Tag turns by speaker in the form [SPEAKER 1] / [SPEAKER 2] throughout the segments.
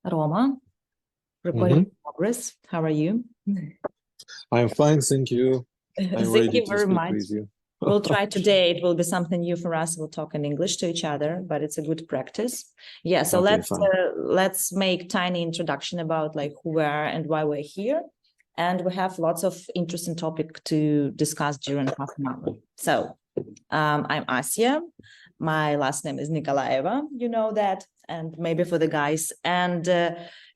[SPEAKER 1] Roma, recording progress. How are you?
[SPEAKER 2] I'm fine, thank you. I'm
[SPEAKER 1] Thank
[SPEAKER 2] ready
[SPEAKER 1] you
[SPEAKER 2] to
[SPEAKER 1] very
[SPEAKER 2] speak
[SPEAKER 1] much.
[SPEAKER 2] with you.
[SPEAKER 1] We'll try today. It will be something new for us. We'll talk in English to each other, but it's a good practice. Yeah, so
[SPEAKER 2] Okay,
[SPEAKER 1] let's make tiny introduction about like who we are and why we're here. And we have lots of interesting topic to discuss during half an hour. So I'm Asya. My last name is Nikolaeva, you know that, and maybe for the guys. And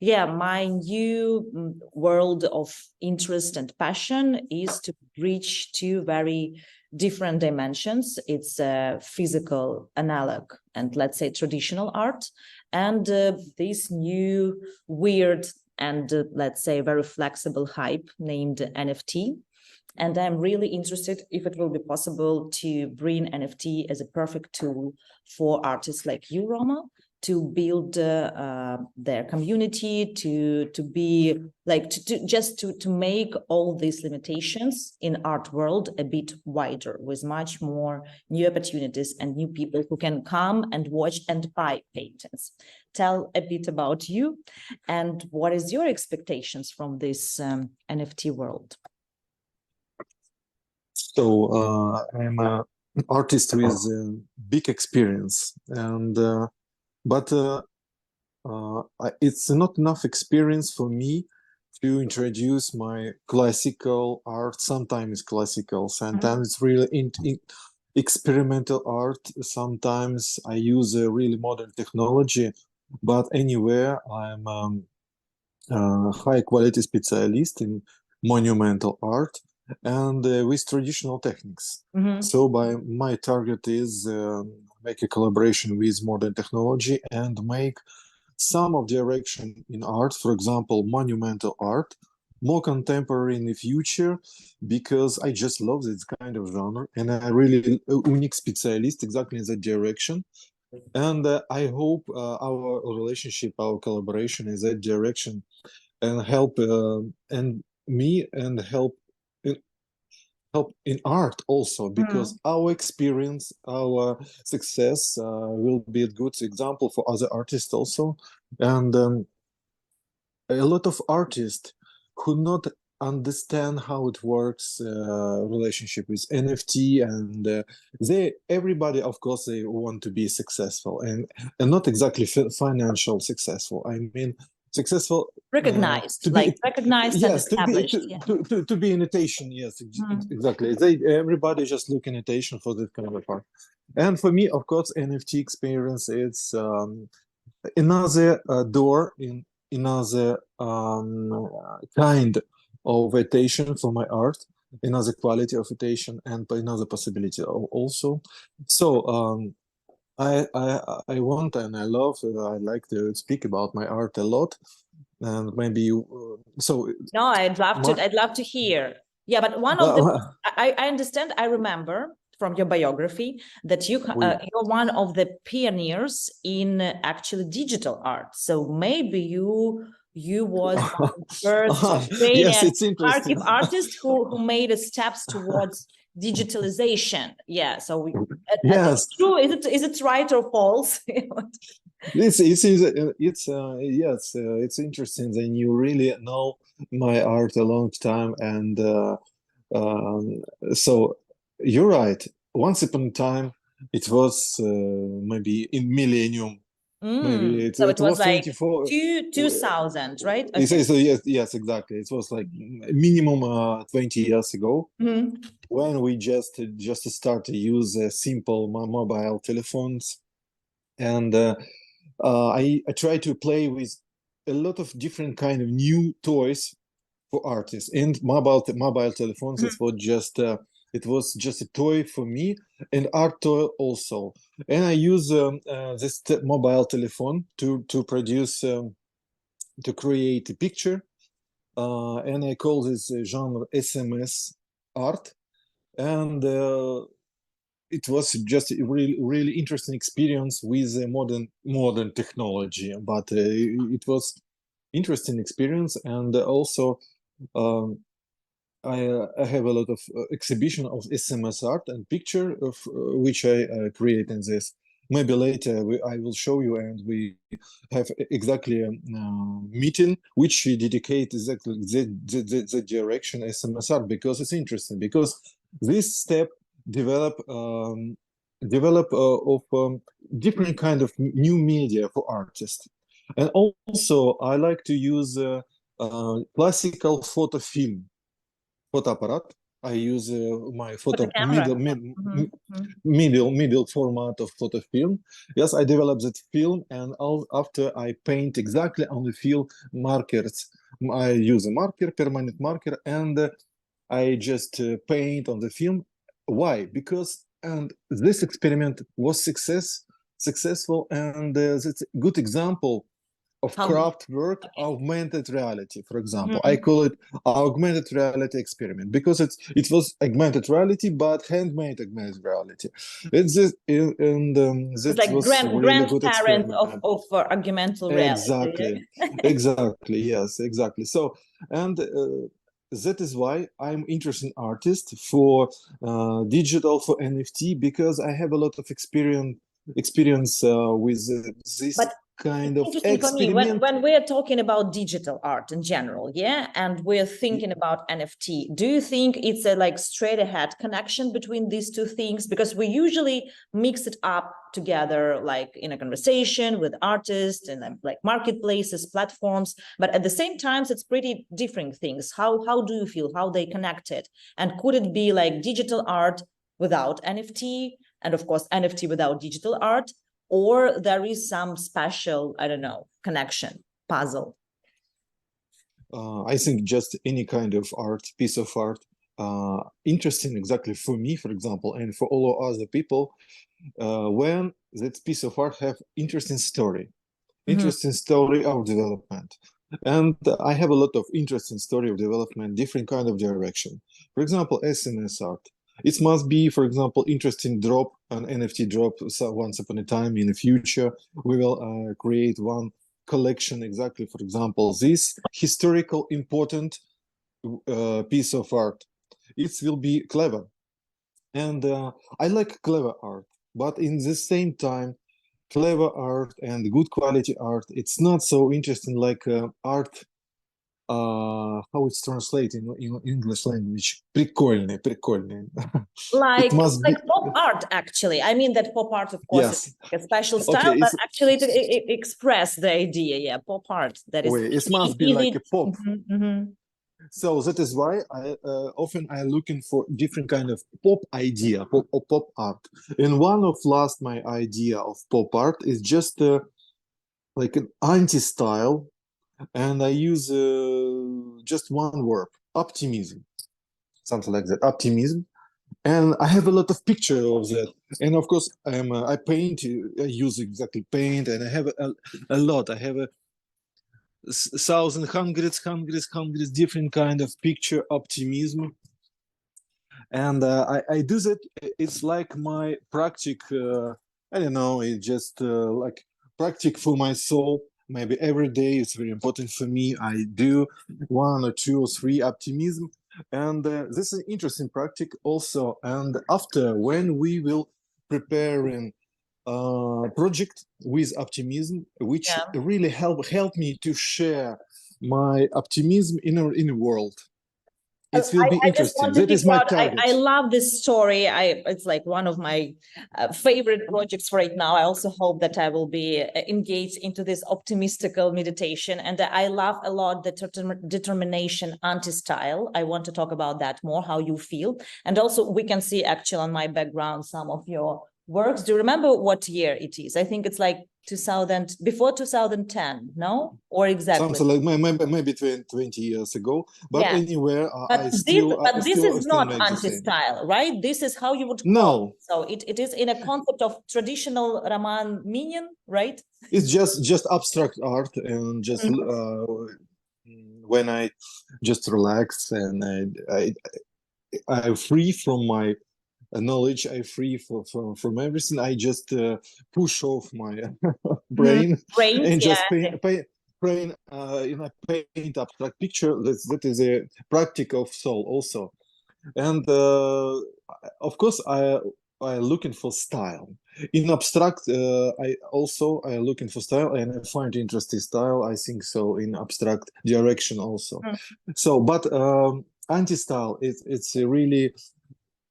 [SPEAKER 1] yeah, my new world of interest and passion is to reach two very different dimensions. It's physical, analog, and let's say traditional art, and this new weird and let's say very flexible hype named NFT. And I'm really interested if it will be possible to bring NFT as a perfect tool for artists like you, Roma, to build their community, to be like to make all these limitations in art world a bit wider, with much more new opportunities and new people who can come and watch and buy paintings. Tell a bit about you and what is your expectations from this NFT world?
[SPEAKER 2] So I'm an artist with big experience, and but it's not enough experience for me to introduce my classical art. Sometimes classical, sometimes it's really experimental art. Sometimes I use a really modern technology, but anywhere I'm high quality specialist in monumental art and with traditional techniques. So my target is make a collaboration with modern technology and make some of direction in art, for example, monumental art, more contemporary in the future, because I just love this kind of genre and I really unique specialist exactly in that direction. And I hope our relationship, our collaboration in that direction and help and me and help in art also, because our experience, our success will be a good example for other artists also. And a lot of artists who not understand how it works, relationship with NFT, and everybody, of course, they want to be successful and not exactly financial successful. I mean, successful,
[SPEAKER 1] recognized, recognized,
[SPEAKER 2] yes,
[SPEAKER 1] and established.
[SPEAKER 2] To be imitation, yes, exactly. Everybody just look imitation for that kind of art. And for me, of course, NFT experience, it's another door in another kind of attention for my art, another quality of attention, and another possibility also. So I want and I love, I like to speak about my art a lot, and maybe you. So
[SPEAKER 1] no, I'd love to hear. Yeah, but one of the I understand. I remember from your biography that you're one of the pioneers in actually digital art. So maybe you was one of the first
[SPEAKER 2] yes, it's interesting.
[SPEAKER 1] artist who made steps towards digitalization. Yeah. So
[SPEAKER 2] yes,
[SPEAKER 1] true. Is it right or false?
[SPEAKER 2] It's yes, it's interesting that you really know my art a long time, and so you're right. Once upon a time, it was maybe in millennium. Maybe
[SPEAKER 1] so it was like
[SPEAKER 2] 24
[SPEAKER 1] 2000, right?
[SPEAKER 2] Okay. So yes, exactly. It was like minimum 20 years ago when we just started to use simple mobile telephones, and I try to play with a lot of different kind of new toys for artists and mobile telephones. It was just a toy for me, and art toy also. And I use this mobile telephone to produce to create a picture, and I call this genre SMS art. And it was just a really interesting experience with modern technology, but it was interesting experience. And also I have a lot of exhibition of SMS art and picture of which I create in maybe later I will show you, and we have exactly a meeting which we dedicate exactly the direction SMS art, because it's interesting, because this step develop of different kind of new media for artists. And also I like to use classical photo film photoapparat. I use my photo
[SPEAKER 1] camera.
[SPEAKER 2] middle format of photo film. Yes, I developed that film, and after I paint exactly on the film markers. I use a marker, permanent marker, and I just paint on the film. Why? Because and this experiment was successful, and it's a good example of craft work, augmented reality, for example. I call it augmented reality experiment, because it was augmented reality, but handmade augmented reality. It's just, and that
[SPEAKER 1] like
[SPEAKER 2] was really good
[SPEAKER 1] grandparent
[SPEAKER 2] experiment
[SPEAKER 1] of augmented reality.
[SPEAKER 2] Exactly, exactly, yes, exactly. So, and that is why I'm interested in artist for digital, for NFT, because I have a lot of experience with this kind of
[SPEAKER 1] interesting for me
[SPEAKER 2] experiment.
[SPEAKER 1] when we're talking about digital art in general, yeah, and we're thinking about NFT, do you think it's a like straight ahead connection between these two things? Because we usually mix it up together, like in a conversation with artists and like marketplaces, platforms, but at the same time it's pretty different things. How do you feel how they connected, and could it be like digital art without NFT, and of course NFT without digital art, or there is some special, I don't know, connection, puzzle?
[SPEAKER 2] I think just any kind of art, piece of art, interesting exactly for me, for example, and for all other people, when that piece of art have interesting story of development. And I have a lot of interesting story of development, different kind of direction. For example, SMS art. It must be, for example, interesting drop, an NFT drop. So once upon a time in the future, we will create one collection exactly, for example, this historical important piece of art. It will be clever. And I like clever art, but in the same time, clever art and good quality art, it's not so interesting like art, how it's translated in English language. Прикольный, прикольный.
[SPEAKER 1] Like,
[SPEAKER 2] It must
[SPEAKER 1] like
[SPEAKER 2] be,
[SPEAKER 1] pop art, actually. I mean that pop art, of course,
[SPEAKER 2] yes.
[SPEAKER 1] is like a special style,
[SPEAKER 2] Okay,
[SPEAKER 1] but actually it express the idea. Yeah, pop art. That is
[SPEAKER 2] it must be
[SPEAKER 1] easy.
[SPEAKER 2] like a pop. So that is why I often I looking for different kind of pop idea, pop art. And one of last my idea of pop art is just like an anti-style, and I use just one word, optimism, something like that, optimism. And I have a lot of picture of that. And of course, I paint, I use exactly paint, and I have a lot. I have a thousand, hundreds different kind of picture optimism. And I do that. It's like my practice. I don't know. It's just like practice for my soul. Maybe every day it's very important for me. I do one or two or three optimism, and this is an interesting practice also. And after, when we will preparing project with optimism, which really help me to share my optimism in a world. It will be interesting. That is my target.
[SPEAKER 1] I love this story. It's like one of my favorite projects right now. I also hope that I will be engaged into this optimistical meditation. And I love a lot the determination anti-style. I want to talk about that more, how you feel. And also we can see actually on my background some of your works. Do you remember what year it is? I think it's like 2000, before 2010, no? Or exactly?
[SPEAKER 2] Something like maybe 20 years ago. But anywhere,
[SPEAKER 1] this is not anti-style, right? This is how you would call it. So it is in a concept of traditional Roman Minin, right?
[SPEAKER 2] It's just abstract art, and just when I just relax and I'm free from my knowledge, I free from everything. I just push off my brain and just paint abstract picture. That is a practice of soul also. And of course, I looking for style. In abstract, I looking for style, and I find interesting style. I think so in abstract direction also. So, but anti-style, it's a really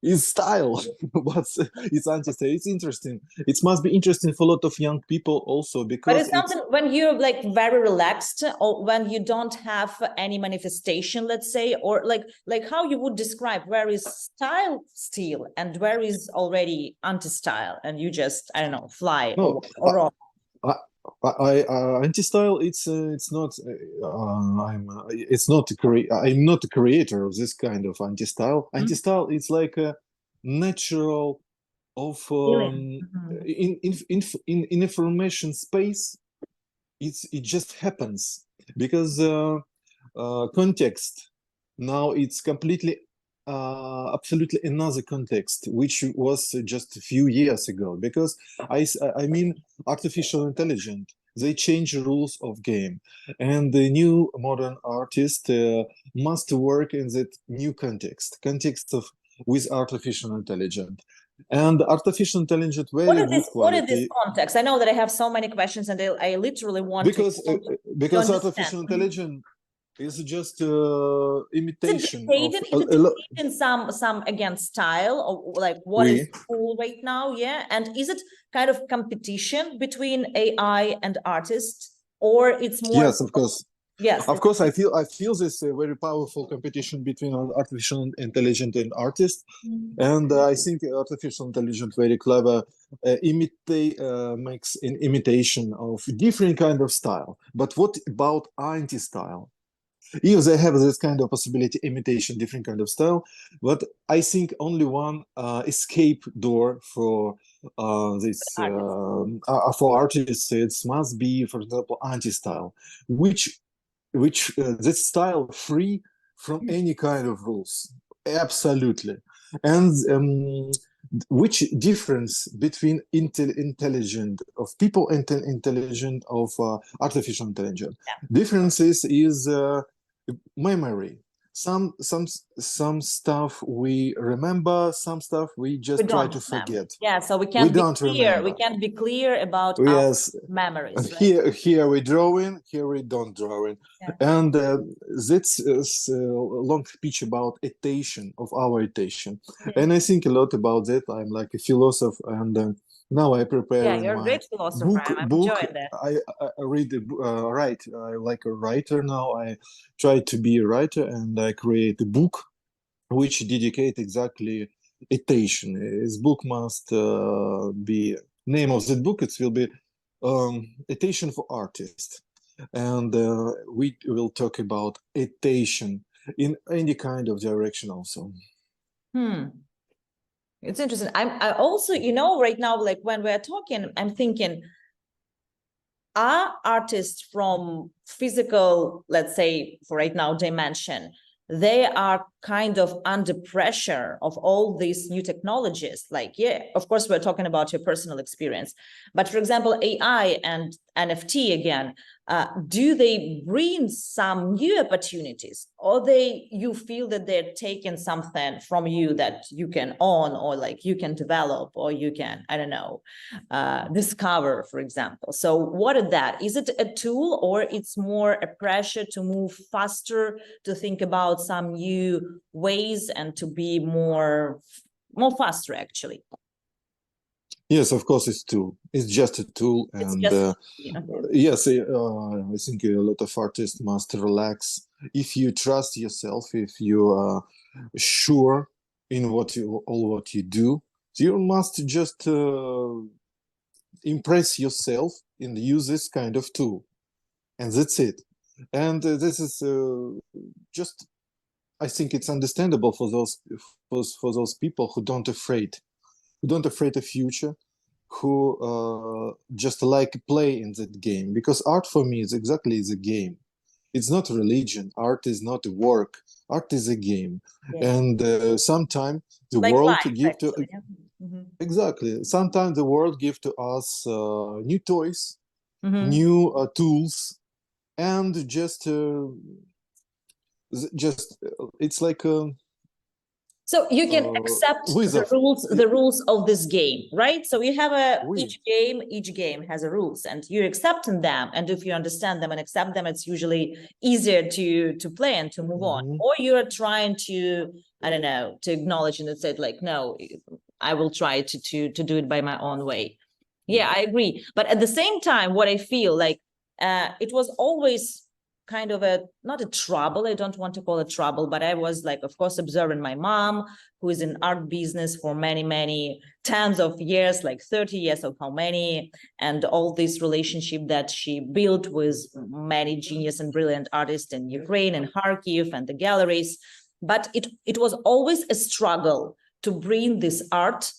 [SPEAKER 2] is style, but it's anti-style. It's interesting. It must be interesting for a lot of young people also,
[SPEAKER 1] But
[SPEAKER 2] because
[SPEAKER 1] it's something when you're like very relaxed, or when you don't have any manifestation, let's say, or like how you would describe where is style still and where is already anti-style, and you just, I don't know, fly
[SPEAKER 2] no,
[SPEAKER 1] or rock.
[SPEAKER 2] anti-style. It's not. It's not. I'm not a creator of this kind of anti-style. Anti-style. It's like a natural of
[SPEAKER 1] Feeling.
[SPEAKER 2] in information space. It just happens because context now it's completely absolutely another context which was just a few years ago, because I mean artificial intelligence, they change the rules of game, and the new modern artist must work in that new context of with artificial intelligence. And artificial intelligence very good
[SPEAKER 1] What is this
[SPEAKER 2] quality,
[SPEAKER 1] context? I know that I have so many questions, and I literally want
[SPEAKER 2] because
[SPEAKER 1] to
[SPEAKER 2] artificial
[SPEAKER 1] understand.
[SPEAKER 2] intelligence is just imitation of
[SPEAKER 1] Is it dictating some again style, or like what is cool right now? Yeah, and is it kind of competition between AI and artists, or it's more?
[SPEAKER 2] Yes, of course.
[SPEAKER 1] Yes,
[SPEAKER 2] Of course, I feel this very powerful competition between artificial intelligence and artists, and I think artificial intelligence very clever makes an imitation of different kind of style. But what about anti-style? If they have this kind of possibility, imitation different kind of style, but I think only one escape door for this for artists, it must be, for example, anti-style, which this style free from any kind of rules, absolutely. And which difference between intelligent of people and intelligent of artificial intelligence? Differences is memory. Some stuff we remember, some stuff we just try to forget.
[SPEAKER 1] Yeah, so we
[SPEAKER 2] don't remember.
[SPEAKER 1] We can't be clear about
[SPEAKER 2] Yes,
[SPEAKER 1] our memories.
[SPEAKER 2] Right? Here we drawing, here we don't drawing, and that's a long speech about attention of our attention, and I think a lot about that. I'm like a philosopher, and now I prepare
[SPEAKER 1] you're a great philosopher. I'm enjoying that.
[SPEAKER 2] I read write. I like a writer now. I try to be a writer, and I create a book which dedicate exactly attention. This book must be name of the book. It will be attention for artists, and we will talk about attention in any kind of direction also.
[SPEAKER 1] It's interesting. I also, right now, like when we're talking, I'm thinking, are artists from physical, let's say for right now, dimension, they are kind of under pressure of all these new technologies. Like, yeah, of course, we're talking about your personal experience. But for example, AI and NFT again, do they bring some new opportunities, or you feel that they're taking something from you that you can own, or like you can develop, or you can, I don't know, discover, for example? So what is that? Is it a tool, or it's more a pressure to move faster, to think about some new ways and to be more faster, actually?
[SPEAKER 2] Yes, of course, it's tool. It's just a tool, and yes, I think a lot of artists must relax. If you trust yourself, if you are sure in what you do, you must just impress yourself and use this kind of tool, and that's it. And this is just, I think it's understandable for those people who don't afraid the future, who just like play in that game. Because art for me is exactly the game. It's not religion. Art is not a work. Art is a game. And sometimes the like world give to exactly. Sometimes the world give to us new toys, new tools, and just it's like
[SPEAKER 1] So you can accept the rules of this game, right? So you have each game has a rules, and you're accepting them. And if you understand them and accept them, it's usually easier to play and to move on. Or you're trying to, I don't know, to acknowledge and say like, no, I will try to do it by my own way. Yeah, I agree. But at the same time, what I feel like it was always kind of not a trouble. I don't want to call it trouble, but I was like, of course, observing my mom, who is in art business for many tens of years, like 30 years of how many, and all this relationship that she built with many genius and brilliant artists in Ukraine and Kharkiv and the galleries. But it was always a struggle to bring this art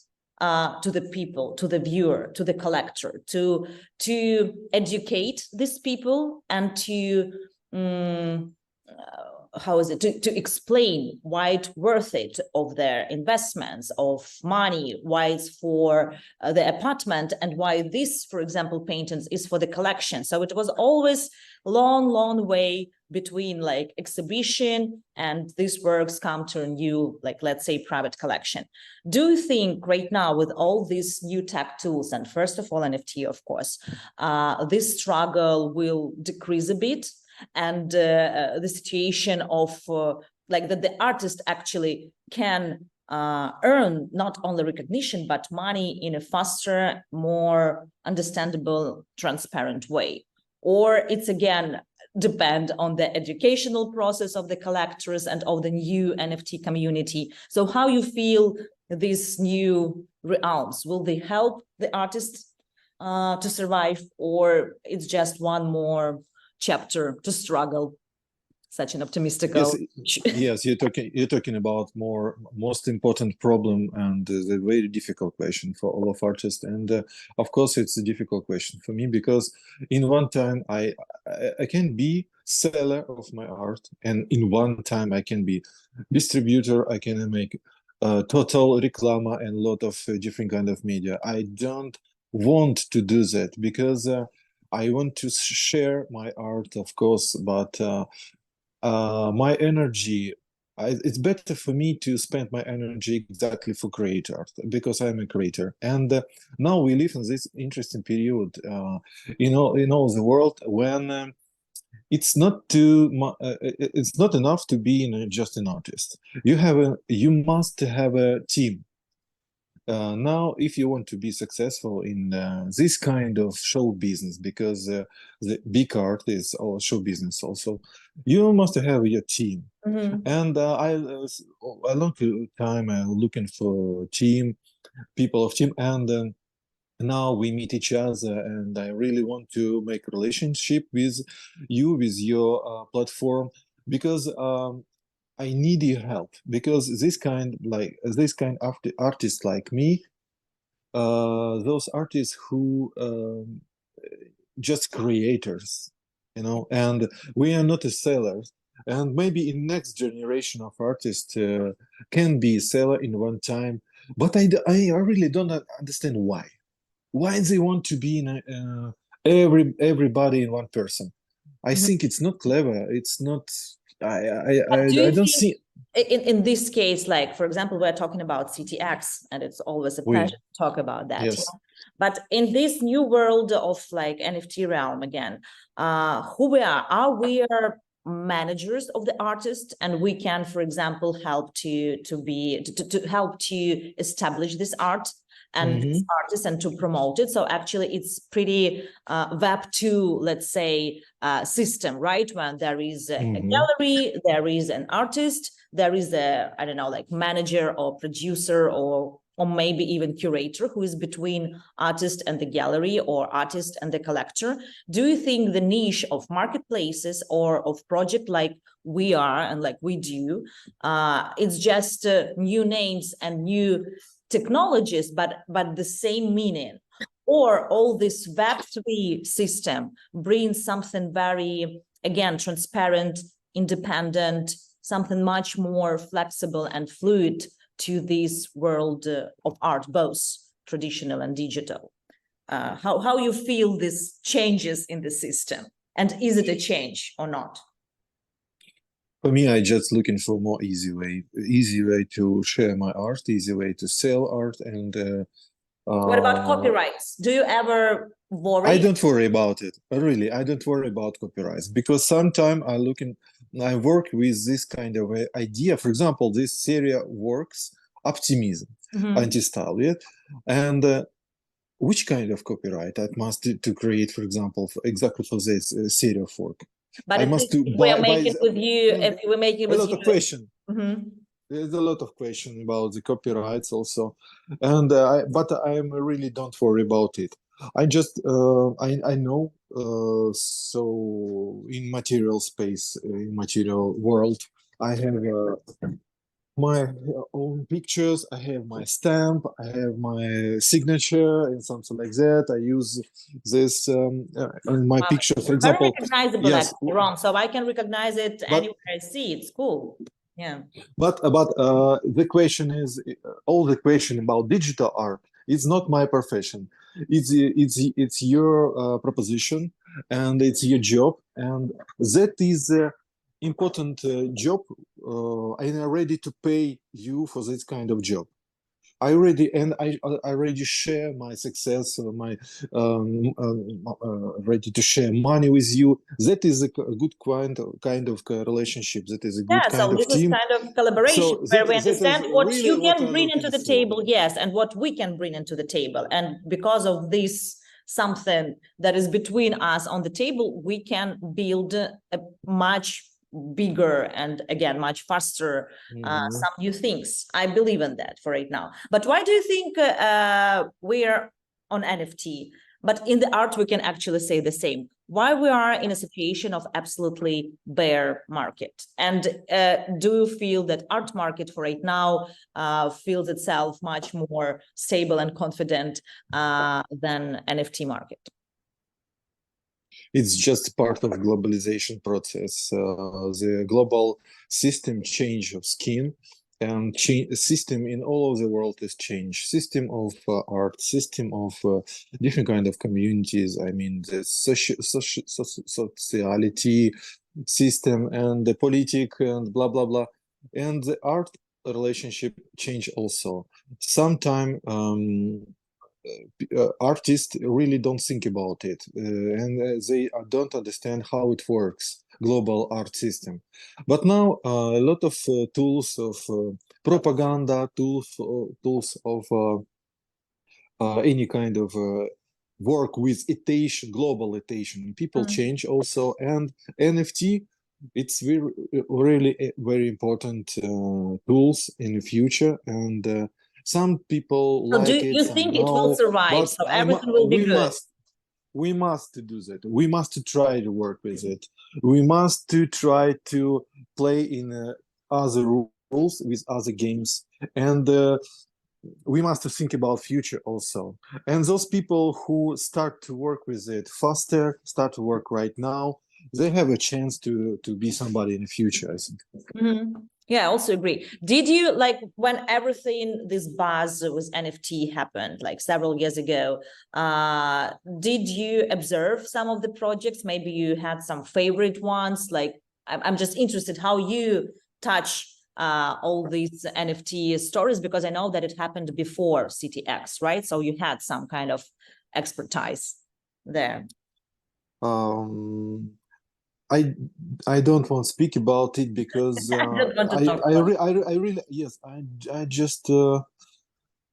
[SPEAKER 1] to the people, to the viewer, to the collector, to educate these people and to to explain why it's worth it of their investments of money, why it's for the apartment, and why this, for example, paintings is for the collection. So it was always long way between like exhibition and these works come to a new, like, let's say, private collection. Do you think right now with all these new tech tools, and first of all NFT, of course, this struggle will decrease a bit, and the situation of like that the artist actually can earn not only recognition but money in a faster, more understandable, transparent way? Or it's again depend on the educational process of the collectors and of the new NFT community? So how you feel these new realms, will they help the artists to survive, or it's just one more chapter to struggle? Such an optimistic
[SPEAKER 2] yes, you're talking about most important problem, and a very difficult question for all of artists. And of course it's a difficult question for me, because in one time I can be seller of my art, and in one time I can be distributor. I can make total reclama and lot of different kind of media. I don't want to do that, because I want to share my art, of course, but my energy, it's better for me to spend my energy exactly for creator, because I'm a creator. And now we live in this interesting period in all the world, when it's not it's not enough to be just an artist. You must have a team. Now, if you want to be successful in this kind of show business, because the big art is all show business also, you must have your team. And a long time looking for people of team, and now we meet each other, and I really want to make a relationship with you, with your platform, because I need your help, because this kind of artists like me, those artists who just creators, and we are not a sellers. And maybe in next generation of artists can be a seller in one time, but I really don't understand why they want to be in everybody in one person. I think it's not clever. It's not. I don't see.
[SPEAKER 1] In this case, like for example, we're talking about CTX, and it's always a pleasure to talk about that.
[SPEAKER 2] Yes.
[SPEAKER 1] But in this new world of like NFT realm again, who we are we managers of the artist, and we can, for example, help to help to establish this art and this artist and to promote it. So actually it's pretty Web2, let's say, system, right? When there is a gallery, there is an artist, there is a, I don't know, like manager or producer or maybe even curator who is between artist and the gallery, or artist and the collector. Do you think the niche of marketplaces or of project like we are and like we do, it's just new names and new technologies, but the same meaning? Or all this Web3 system brings something very, again, transparent, independent, something much more flexible and fluid to this world of art, both traditional and digital? How you feel these changes in the system, and is it a change or not?
[SPEAKER 2] For me, I just looking for more easy way to share my art, easy way to sell art, and
[SPEAKER 1] What about copyrights? Do you ever worry?
[SPEAKER 2] I don't worry about it. Really, I don't worry about copyrights because sometimes I work with this kind of idea. For example, this series works, Optimism, anti-style, yeah? And which kind of copyright I must to create, for example, exactly for this series of work?
[SPEAKER 1] But
[SPEAKER 2] I
[SPEAKER 1] if
[SPEAKER 2] must to
[SPEAKER 1] we make it with you, if we make it with
[SPEAKER 2] a lot
[SPEAKER 1] you,
[SPEAKER 2] of question. There's a lot of question about the copyrights also, and but I really don't worry about it. I just I know so in material space, in material world, I have my own pictures. I have my stamp. I have my signature and something like that. I use this in my picture, for example.
[SPEAKER 1] Very recognizable,
[SPEAKER 2] Yes,
[SPEAKER 1] actually, Ron. So I can recognize it anywhere I see. It's cool. Yeah.
[SPEAKER 2] But the question is, all the question about digital art is not my profession. It's your proposition, and it's your job, and that is important job. And I'm ready to pay you for this kind of job. I already share my success, my ready to share money with you. That is a good kind of relationship. That is a good kind
[SPEAKER 1] so
[SPEAKER 2] of
[SPEAKER 1] this
[SPEAKER 2] team.
[SPEAKER 1] is kind of collaboration where we understand what
[SPEAKER 2] really
[SPEAKER 1] you
[SPEAKER 2] what
[SPEAKER 1] can
[SPEAKER 2] I'm
[SPEAKER 1] bring into the
[SPEAKER 2] looking
[SPEAKER 1] table, yes, and what we can bring into the table. And because of this, something that is between us on the table, we can build a much bigger and again much faster some new things. I believe in that for right now. But why do you think we're on NFT, but in the art we can actually say the same? Why we are in a situation of absolutely bear market? And do you feel that art market for right now feels itself much more stable and confident than NFT market?
[SPEAKER 2] It's just part of globalization process. The global system change of skin and system in all of the world is changed. System of art, system of different kind of communities. I mean, the sociality system and the politic and blah blah blah, and the art relationship change also. Sometime artists really don't think about it, and they don't understand how it works, global art system. But now a lot of tools of propaganda, tools of any kind of work with attention, global attention. People change also, and NFT. It's really very important tools in the future, and some people
[SPEAKER 1] So
[SPEAKER 2] like
[SPEAKER 1] do
[SPEAKER 2] it,
[SPEAKER 1] you
[SPEAKER 2] some
[SPEAKER 1] think it will
[SPEAKER 2] no,
[SPEAKER 1] survive?
[SPEAKER 2] but
[SPEAKER 1] So everything will be good.
[SPEAKER 2] we must do that. We must try to work with it. We must to try to play in other rules with other games, and we must think about future also. And those people who start to work with it faster, start to work right now, they have a chance to be somebody in the future, I think.
[SPEAKER 1] Yeah, I also agree. Did you, like, when everything, this buzz with NFT happened like several years ago, did you observe some of the projects? Maybe you had some favorite ones. Like, I'm just interested how you touch all these NFT stories, because I know that it happened before CTX, right? So you had some kind of expertise there.
[SPEAKER 2] I don't want to speak about it because I really, yes, I just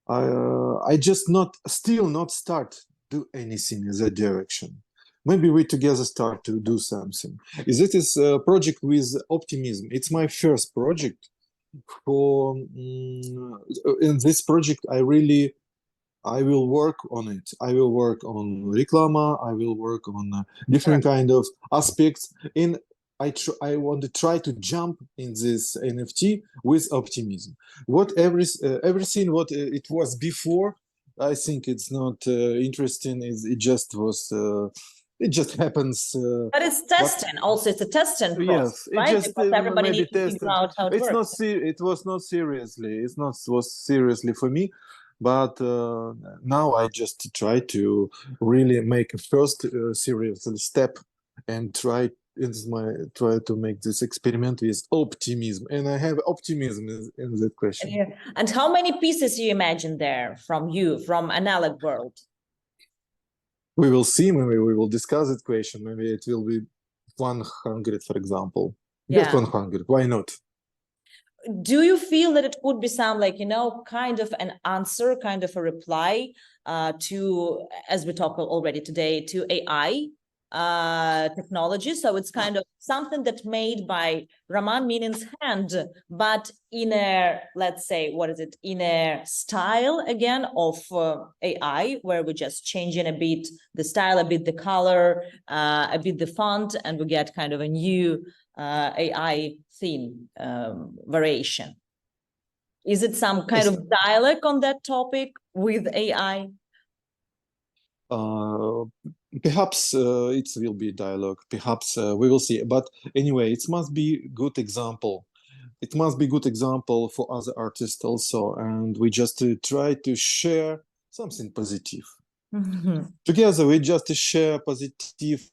[SPEAKER 2] I just not still not start do anything in that direction. Maybe we together start to do something. This is a project with Optimism. It's my first project for in this project. I will work on it. I will work on reclama. I will work on different kind of aspects. I want to try to jump in this NFT with Optimism. Everything what it was before, I think it's not interesting. It just was. It just happens.
[SPEAKER 1] But it's testing. Also, it's a testing process,
[SPEAKER 2] Yes, it
[SPEAKER 1] right?
[SPEAKER 2] just
[SPEAKER 1] Because everybody
[SPEAKER 2] maybe
[SPEAKER 1] needs to figure
[SPEAKER 2] tested.
[SPEAKER 1] out how it
[SPEAKER 2] It's not.
[SPEAKER 1] works.
[SPEAKER 2] It was not seriously. It's not was seriously for me. But now I just try to really make a first serious step and try it's my try to make this experiment with optimism, and I have optimism in that question.
[SPEAKER 1] And how many pieces you imagine there from you, from analog world?
[SPEAKER 2] We will see. Maybe we will discuss that question. Maybe it will be 100, for example. Just 100. Why not?
[SPEAKER 1] Do you feel that it could be some, like, you know, kind of an answer, kind of a reply to, as we talked already today, to AI technology? So it's kind of something that made by Roman Minin's hand, but in a, let's say, what is it, in a style again of AI, where we're just changing a bit the style, a bit the color, a bit the font, and we get kind of a new AI theme variation. Is it some kind of dialogue on that topic with AI?
[SPEAKER 2] Perhaps it will be dialogue. Perhaps we will see. But anyway, it must be good example. It must be good example for other artists also, and we just try to share something positive. Together, we just share positive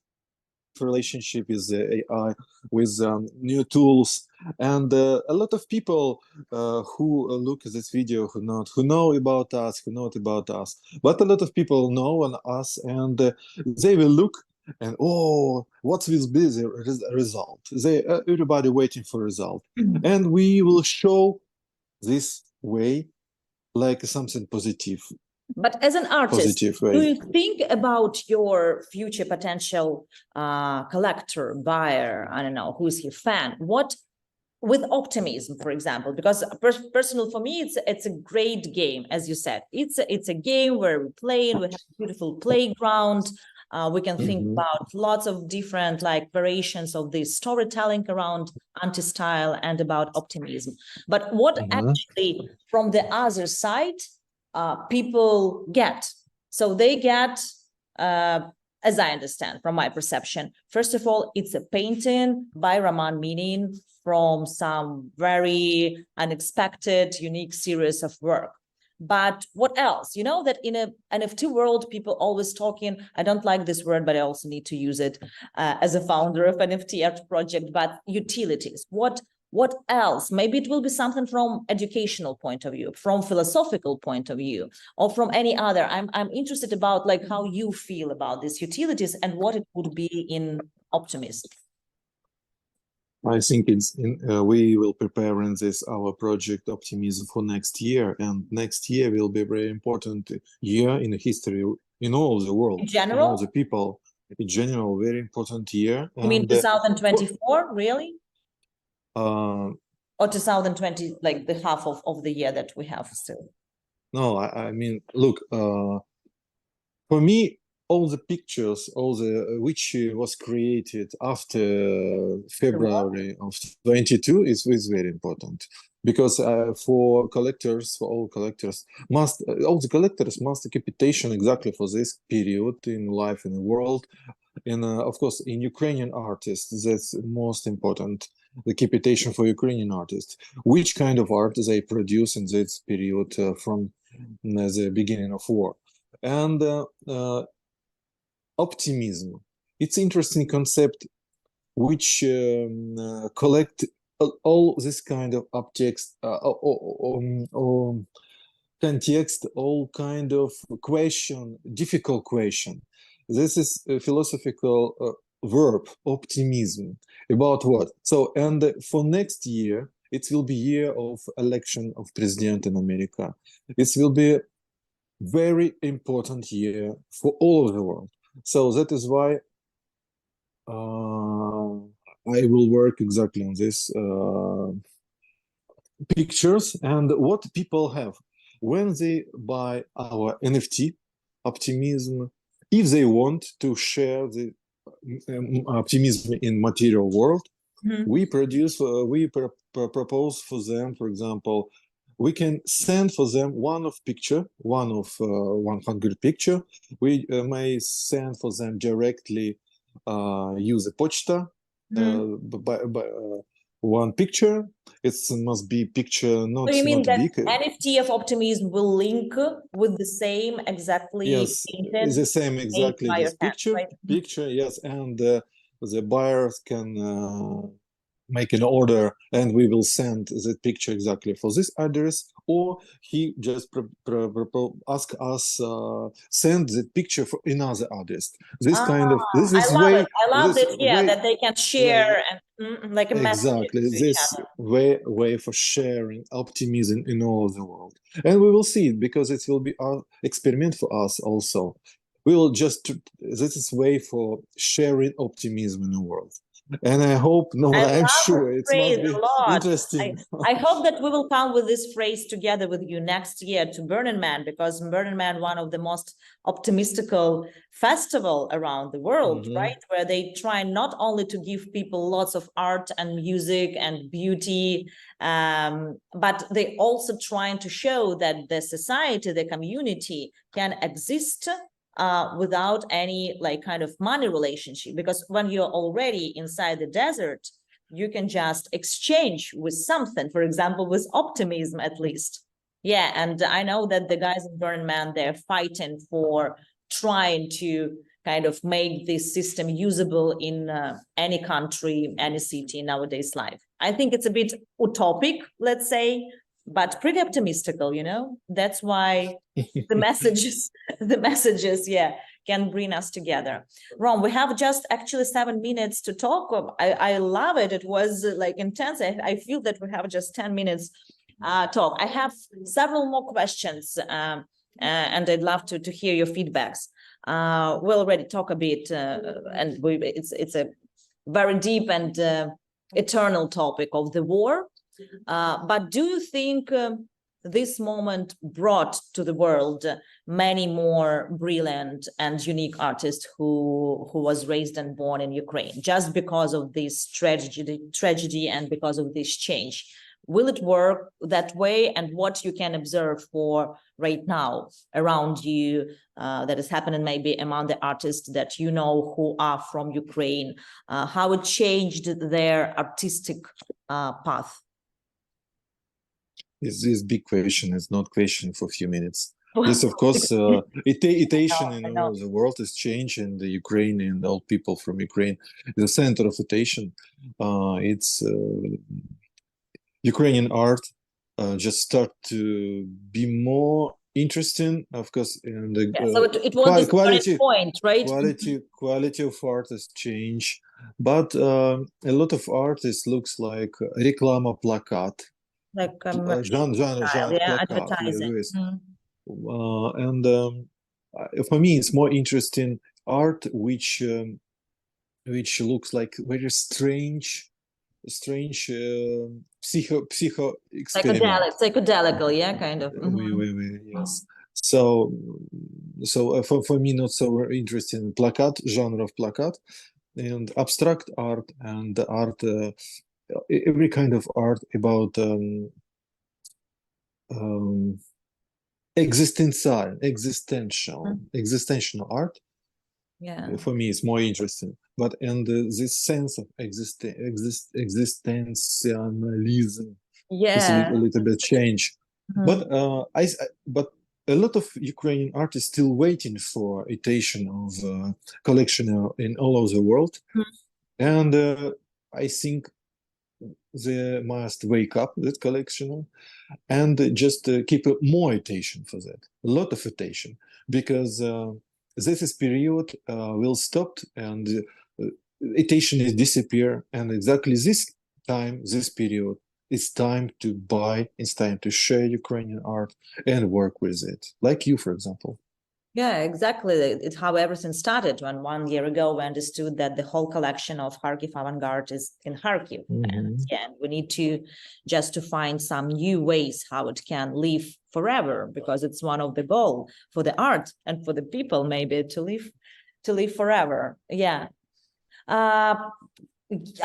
[SPEAKER 2] relationship with the AI, with new tools, and a lot of people who look at this video who know about us, but a lot of people know on us, and they will look and, oh, what will be the result? Everybody waiting for result, and we will show this way like something positive.
[SPEAKER 1] But as an artist, do you think about your future potential collector, buyer, I don't know, who's your fan? What, with Optimism, for example, because personal for me, it's a great game, as you said. It's a game where we play and we have a beautiful playground. We can think about lots of different like variations of this storytelling around anti-style and about optimism. But what actually from the other side, people get. So they get, as I understand from my perception, first of all, it's a painting by Roman Minin from some very unexpected, unique series of work. But what else? You know that in a NFT world, people always talking, I don't like this word, but I also need to use it as a founder of NFT Art Project, but utilities. What else? Maybe it will be something from educational point of view, from philosophical point of view, or from any other. I'm interested about like how you feel about these utilities and what it would be in Optimism.
[SPEAKER 2] I think we will prepare in this our project Optimism for next year, and next year will be a very important year in the history in all the world,
[SPEAKER 1] in general,
[SPEAKER 2] in all the people in general, very important year.
[SPEAKER 1] You mean 2024, really? Or 2020, like the half of the year that we have still?
[SPEAKER 2] No, I mean, look, for me, all the pictures, which was created after February of 22 is very important, because for all collectors, all the collectors must capitation exactly for this period in life in the world, and of course in Ukrainian artists that's most important. The capitation for Ukrainian artists, which kind of art they produce in this period from the beginning of war. And Optimism, it's interesting concept which collect all this kind of objects, context, all kind of question, difficult question. This is a philosophical verb, optimism, about what? So, and for next year, it will be year of election of president in America. It will be very important year for all of the world. So that is why I will work exactly on this pictures and what people have when they buy our NFT Optimism. If they want to share the optimism in material world, we produce, we propose for them, for example, we can send for them one of 100 picture. We may send for them directly, use a pochta, one picture. It must be picture not,
[SPEAKER 1] so you mean
[SPEAKER 2] not
[SPEAKER 1] that
[SPEAKER 2] big.
[SPEAKER 1] NFT of Optimism will link with the same exactly?
[SPEAKER 2] Yes, the same exactly this picture,
[SPEAKER 1] hand, right?
[SPEAKER 2] picture, yes, and the buyers can make an order, and we will send the picture exactly for this address, or he just ask us send the picture for another address. This kind of this
[SPEAKER 1] I
[SPEAKER 2] is
[SPEAKER 1] love
[SPEAKER 2] way
[SPEAKER 1] it. I love
[SPEAKER 2] this
[SPEAKER 1] that. Yeah,
[SPEAKER 2] way
[SPEAKER 1] that they can
[SPEAKER 2] yeah,
[SPEAKER 1] share and like a message
[SPEAKER 2] exactly
[SPEAKER 1] to each
[SPEAKER 2] this
[SPEAKER 1] other.
[SPEAKER 2] way for sharing optimism in all of the world. And we will see it, because it will be an experiment for us also. We will just this is way for sharing optimism in the world. And I hope, no,
[SPEAKER 1] I
[SPEAKER 2] I'm
[SPEAKER 1] love
[SPEAKER 2] sure
[SPEAKER 1] this
[SPEAKER 2] it
[SPEAKER 1] phrase
[SPEAKER 2] must
[SPEAKER 1] a
[SPEAKER 2] be
[SPEAKER 1] lot.
[SPEAKER 2] interesting.
[SPEAKER 1] I hope that we will come with this phrase together with you next year to Burning Man, because Burning Man, one of the most optimistical festival around the world, right? Where they try not only to give people lots of art and music and beauty, but they also trying to show that the society, the community can exist without any like kind of money relationship, because when you're already inside the desert, you can just exchange with something, for example, with optimism at least. Yeah, and I know that the guys in Burning Man, they're fighting for trying to kind of make this system usable in any country, any city in nowadays life. I think it's a bit utopic, let's say, but pretty optimistical, you know? That's why the messages, yeah, can bring us together. Ron, we have just actually 7 minutes to talk. I love it. It was like intense. I feel that we have just 10 minutes talk. I have several more questions, and I'd love to hear your feedbacks. We'll already talk a bit, and it's a very deep and eternal topic of the war. But do you think this moment brought to the world many more brilliant and unique artists who was raised and born in Ukraine, just because of this tragedy and because of this change? Will it work that way? And what you can observe for right now around you that is happening maybe among the artists that you know who are from Ukraine, how it changed their artistic path?
[SPEAKER 2] This big question is not question for a few minutes. Yes, of course, attention in all the world is changing. The Ukraine and all people from Ukraine, the center of attention. It's Ukrainian art just start to be more interesting, of course. And the
[SPEAKER 1] so it was this
[SPEAKER 2] quality
[SPEAKER 1] point, right?
[SPEAKER 2] quality of art has changed, but a lot of artists looks like reklama plakat.
[SPEAKER 1] Like
[SPEAKER 2] Genre
[SPEAKER 1] yeah,
[SPEAKER 2] plakat,
[SPEAKER 1] advertising.
[SPEAKER 2] yes. And for me, it's more interesting art which looks like very strange psycho experiment.
[SPEAKER 1] Psychedelical, yeah, kind of.
[SPEAKER 2] Yes. So for me, not so interesting plakat, genre of plakat, and abstract art, and art, every kind of art about existential art.
[SPEAKER 1] Yeah.
[SPEAKER 2] For me, it's more interesting. But and this sense of existentialism is a little bit change. But but a lot of Ukrainian artists still waiting for edition of collection in all over the world, and I think they must wake up that collection and just keep more attention for that, a lot of attention, because this is period will stop, and attention is disappear, and exactly this time, this period, it's time to buy, it's time to share Ukrainian art and work with it, like you, for example.
[SPEAKER 1] Yeah, exactly. It's how everything started when 1 year ago we understood that the whole collection of Kharkiv avant-garde is in Kharkiv. And yeah, we need to just to find some new ways how it can live forever, because it's one of the goal for the art and for the people maybe to live forever. Yeah.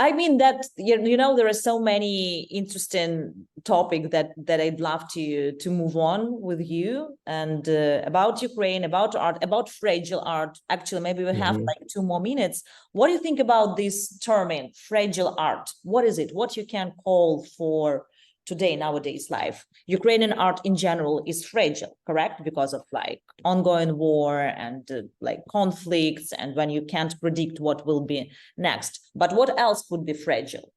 [SPEAKER 1] I mean that you know there are so many interesting topics that I'd love to move on with you, and about Ukraine, about art, about fragile art. Actually, maybe we have like 2 more minutes. What do you think about this term, fragile art? What is it? What you can call for today, nowadays life. Ukrainian art in general is fragile, correct? Because of like ongoing war and like conflicts, and when you can't predict what will be next. But what else would be fragile?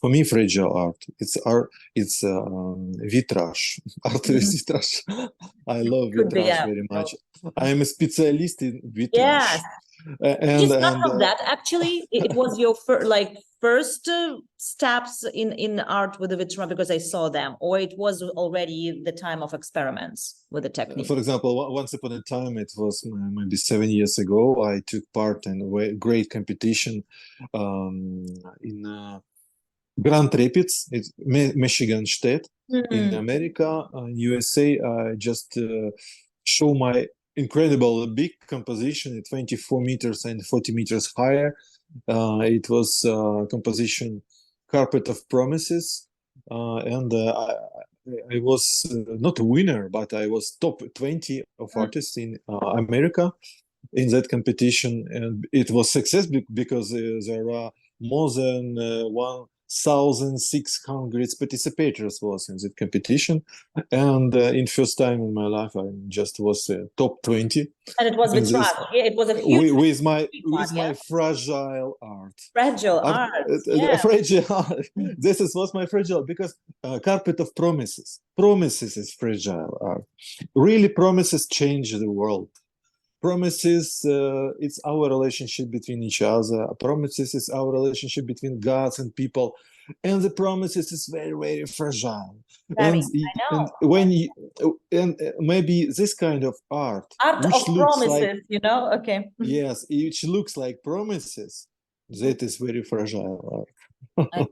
[SPEAKER 2] For me, fragile art. It's art. It's vitrage. Art is vitrage. I love
[SPEAKER 1] Could be,
[SPEAKER 2] vitrage
[SPEAKER 1] yeah.
[SPEAKER 2] very much. I am a specialist in vitrage.
[SPEAKER 1] Yes.
[SPEAKER 2] And
[SPEAKER 1] It's not from that. Actually, it was your first steps in art with the vitrage, because I saw them, or it was already the time of experiments with the technique.
[SPEAKER 2] For example, once upon a time, it was maybe 7 years ago, I took part in a great competition in Grand Rapids, it's Michigan State, in America, USA. I just show my incredible big composition at 24 meters and 40 meters higher. It was composition Carpet of Promises, and I was not a winner, but I was top 20 of artists in America in that competition, and it was success because there are more than 1,600 participators was in that competition, and in first time in my life I just was top 20,
[SPEAKER 1] and it was vitrage. Yeah, it was a huge
[SPEAKER 2] with my fragile art.
[SPEAKER 1] Fragile art. Yeah.
[SPEAKER 2] Fragile art. This was my fragile, because Carpet of Promises. Promises is fragile art. Really, promises change the world. Promises, it's our relationship between each other. Promises is our relationship between gods and people, and the promises is very, very fragile. And when you, and maybe this kind of art
[SPEAKER 1] of promises,
[SPEAKER 2] like,
[SPEAKER 1] you know, okay.
[SPEAKER 2] Yes, which looks like promises, that is very fragile art.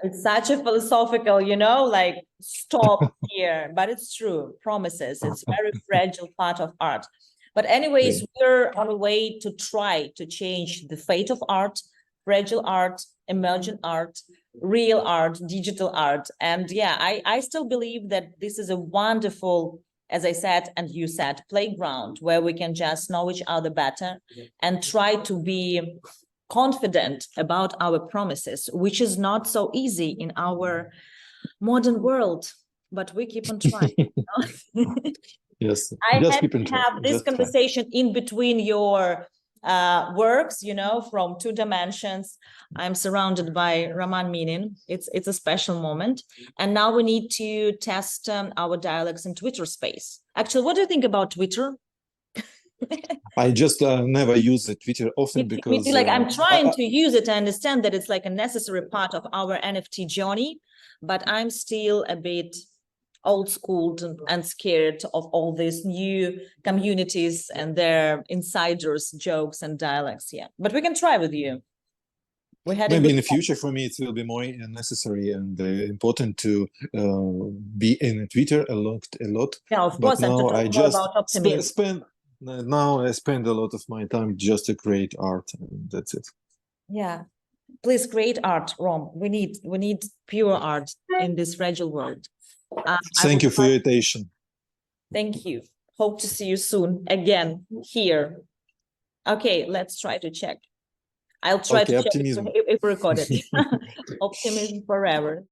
[SPEAKER 1] It's such a philosophical, you know, like stop here, but it's true. Promises, it's very fragile part of art. But anyways, we're on a way to try to change the fate of art, fragile art, emergent art, real art, digital art. And yeah, I still believe that this is a wonderful, as I said, and you said, playground where we can just know each other better and try to be confident about our promises, which is not so easy in our modern world, but we keep on trying.
[SPEAKER 2] Yes,
[SPEAKER 1] I had to have this conversation in between your works, you know, from two dimensions. I'm surrounded by Roman Minin. It's a special moment. And now we need to test our dialogues in Twitter space. Actually, what do you think about Twitter?
[SPEAKER 2] I just never use the Twitter often because
[SPEAKER 1] like I'm trying to use it. I understand that it's like a necessary part of our NFT journey, but I'm still a bit old school and scared of all these new communities and their insiders jokes and dialects. Yeah, but we can try with you. We had
[SPEAKER 2] maybe in the future for me it will be more necessary and important to be in Twitter a lot.
[SPEAKER 1] Yeah, of course.
[SPEAKER 2] Now I just
[SPEAKER 1] about Optimism.
[SPEAKER 2] Now I spend a lot of my time just to create art, and that's it.
[SPEAKER 1] Yeah, please create art, Rom. We need pure art in this fragile world.
[SPEAKER 2] Thank you for your attention.
[SPEAKER 1] Thank you. Hope to see you soon again here. Okay, let's try to check. I'll try to check
[SPEAKER 2] Optimism.
[SPEAKER 1] if we recorded. Optimism forever.